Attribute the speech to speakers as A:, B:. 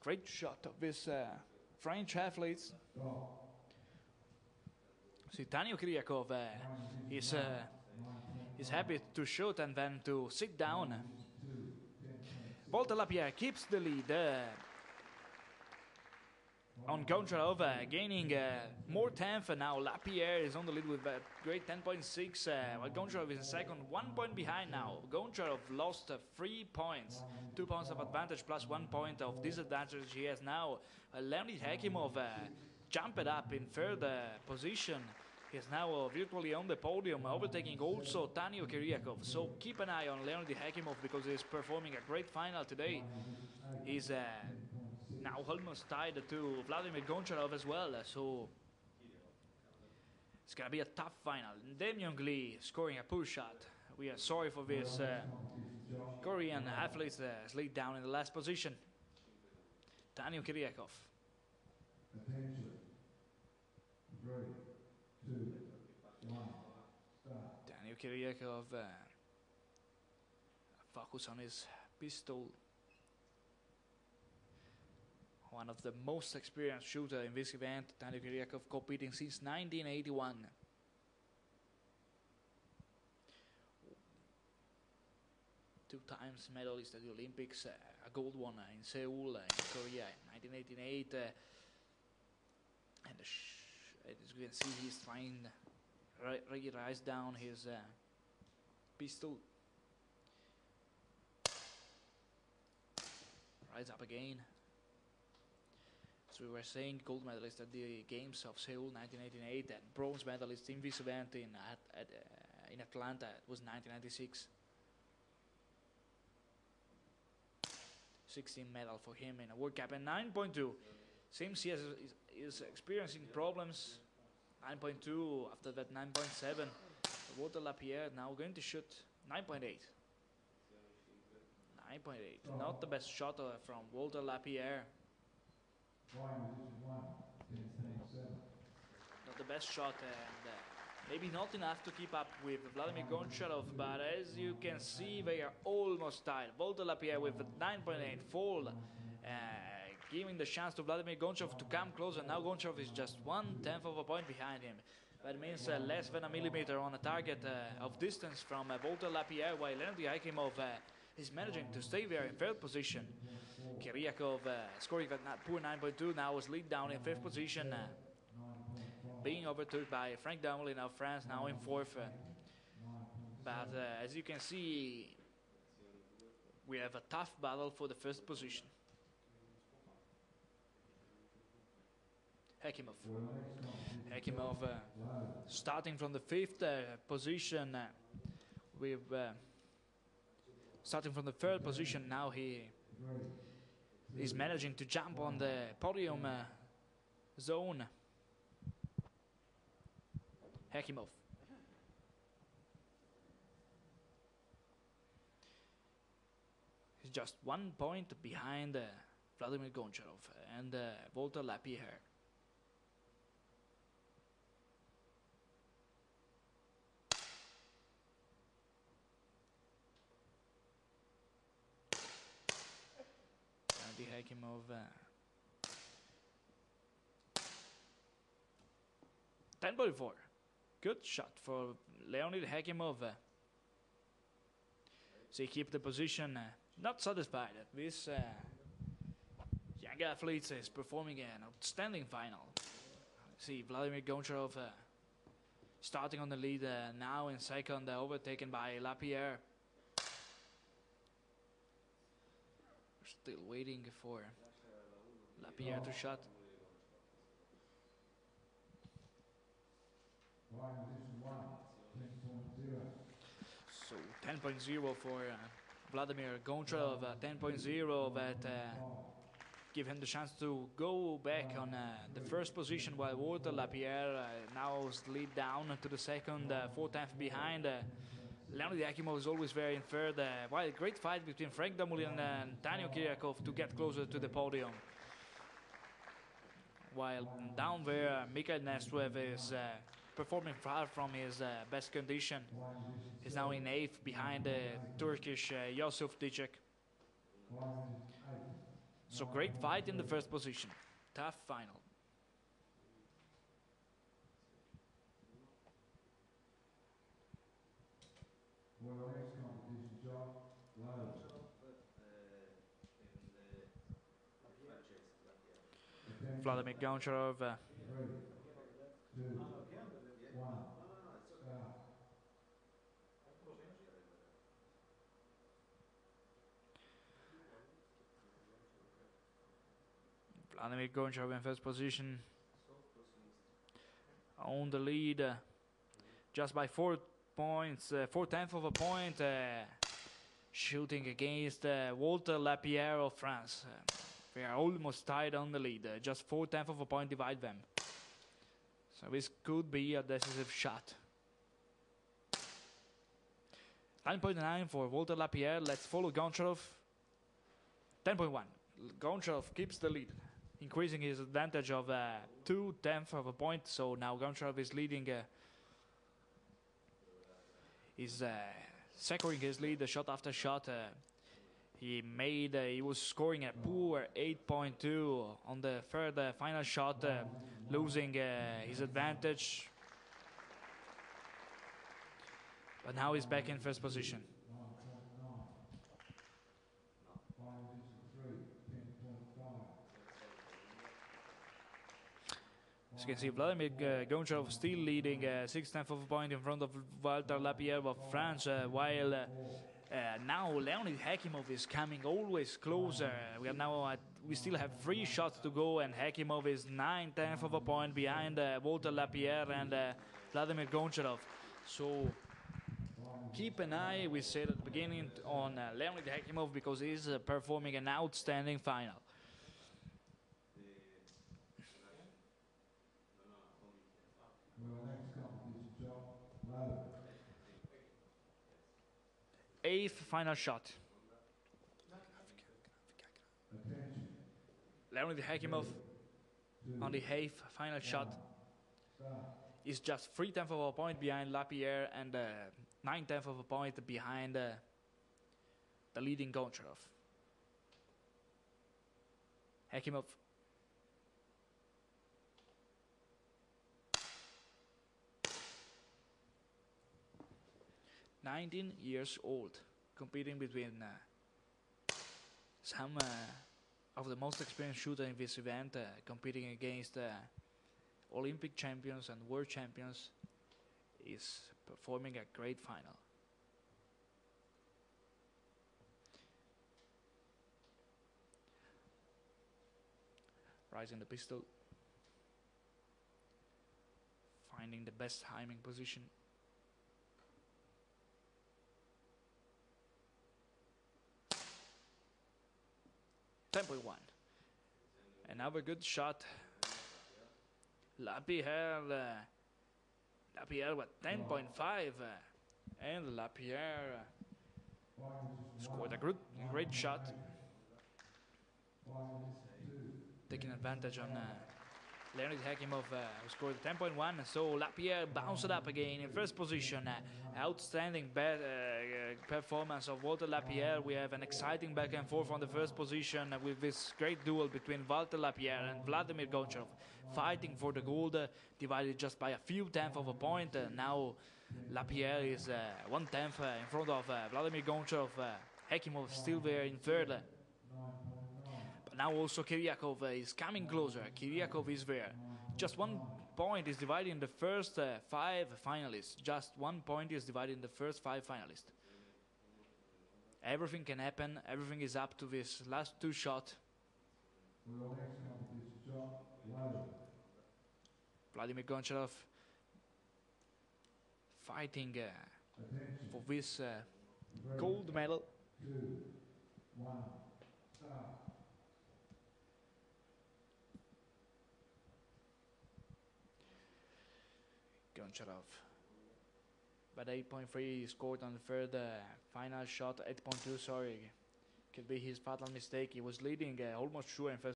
A: Great shot of this French athletes. See, Daniel Kiriakov is happy to shoot and then to sit down. Walter Lapierre keeps the lead on Goncharov, gaining more 10th. Now Lapierre is on the lead with a great 10.6, while Goncharov is in second, 1 point behind now. Goncharov lost 3 points, 2 points of advantage plus 1 point of disadvantage he has now. Leonid Hakimov jumped up in third position. He is now virtually on the podium, overtaking also Daniel Kiriakov. So keep an eye on Leonid Hakimov because he is performing a great final today. He's now almost tied to Vladimir Goncharov as well, so it's gonna be a tough final. Damian Lee scoring a pull shot. We are sorry for this Korean athlete slid down in the last position. Daniel Kiriakov.
B: Attention. 3, 2, 1, start.
A: Daniel Kiriakov focus on his pistol. One of the most experienced shooters in this event, Daniel Kiriakov, competing since 1981. Two times medalist at the Olympics, a gold one in Seoul, in Korea in 1988. And as you can see, he's trying to rise down his pistol. Rise up again. We were saying gold medalist at the Games of Seoul 1988 and bronze medalist in this event in Atlanta. It was 1996. 16 medal for him in a World Cup and 9.2. Seems he is experiencing problems. 9.2 after that 9.7. Walter Lapierre now going to shoot 9.8. 9.8. Not the best shot from Walter Lapierre. Not the best shot and maybe not enough to keep up with Vladimir Goncharov, but as you can see they are almost tied. Walter Lapierre with 9.8 fall, giving the chance to Vladimir Goncharov to come closer. Now Goncharov is just 1/10 of a point behind him. That means less than a millimeter on a target of distance from Walter Lapierre, while Leonid Hakimov is managing to stay there in third position. Kiriakov scoring that poor 9.2, now is lead down in fifth position, being overtook by Frank Dumoulin of France, now in fourth. But as you can see, we have a tough battle for the first position. Hakimov starting from the fifth position with starting from the third position. Now he is managing to jump on the podium zone. Hakimov. He's just 1 point behind Vladimir Goncharov and Walter Lapierre. Hakimov 10.4. Good shot for Leonid Hakimov. So he keep the position, not satisfied. This young athlete is performing an outstanding final. See Vladimir Goncharov starting on the lead, now in second, overtaken by Lapierre. Still waiting for Lapierre to shot. So 10.0 for Vladimir Goncharov, 10.0 that give him the chance to go back on the first position, while Walter Lapierre now is lead down to the second, 4/10 behind. Leonid Hakimov is always there in third. While a great fight between Frank Dumoulin and Daniel Kiriakov to get closer to the podium. While down there, Mikhail Nestrev is performing far from his best condition. He's now in 8th behind the Turkish Yusuf Dicek. So great fight in the first position. Tough final.
B: Well, next competition, John. Low.
A: Vladimir Goncharov.
B: 3, 2, 1, start.
A: Vladimir Goncharov in first position. On the lead. Just by 4 points. 4/10 of a point. Shooting against Walter Lapierre of France. They are almost tied on the lead. Just 4/10 of a point divide them. So this could be a decisive shot. 9.9 for Walter Lapierre. Let's follow Goncharov. 10.1. Goncharov keeps the lead, increasing his advantage of 2/10 of a point. So now Goncharov is leading. Is securing his lead shot after shot. He was scoring a poor 8.2 on the third final shot, losing his advantage. But now he's back in first position. As you can see, Vladimir Goncharov still leading 6/10 of a point in front of Walter Lapierre of France, while now Leonid Hakimov is coming always closer. We still have 3 shots to go, and Hakimov is 9/10 of a point behind Walter Lapierre and Vladimir Goncharov. So keep an eye, we said at the beginning, on Leonid Hakimov, because he's performing an outstanding final.
B: Well, next competition, John. Low.
A: 8th final shot.
B: Attention.
A: Leonid Hakimov on the 8th final shot is just 3/10 of a point behind Lapierre and 9/10 of a point behind the leading Goncharov. Hakimov. "19 years old, competing between some of the most experienced shooters in this event, competing against Olympic champions and world champions, is performing a great final." Rising the pistol, finding the best timing position. "10.1. Another good shot. Lapierre with 10.5, and Lapierre scored a great shot, taking advantage on Leonid Hakimov, who scored 10.1. So Lapierre bounced up again in first position. Outstanding performance of Walter Lapierre. We have an exciting back and forth on the first position with this great duel between Walter Lapierre and Vladimir Goncharov, fighting for the gold, divided just by a few tenths of a point. Now Lapierre is 1/10 in front of Vladimir Goncharov. Hakimov still there in third. But now also Kiriakov is coming closer. Kiriakov is there. Just 1 point is dividing the first 5 finalists. Just 1 point is dividing the first 5 finalists. Everything can happen. Everything is up to this last 2 shots. Vladimir Goncharov fighting for this gold medal.
B: 2, 1, start.
A: Goncharov, but 8.3 scored on the third final shot. 8.2, sorry, could be his fatal mistake. He was leading almost sure in first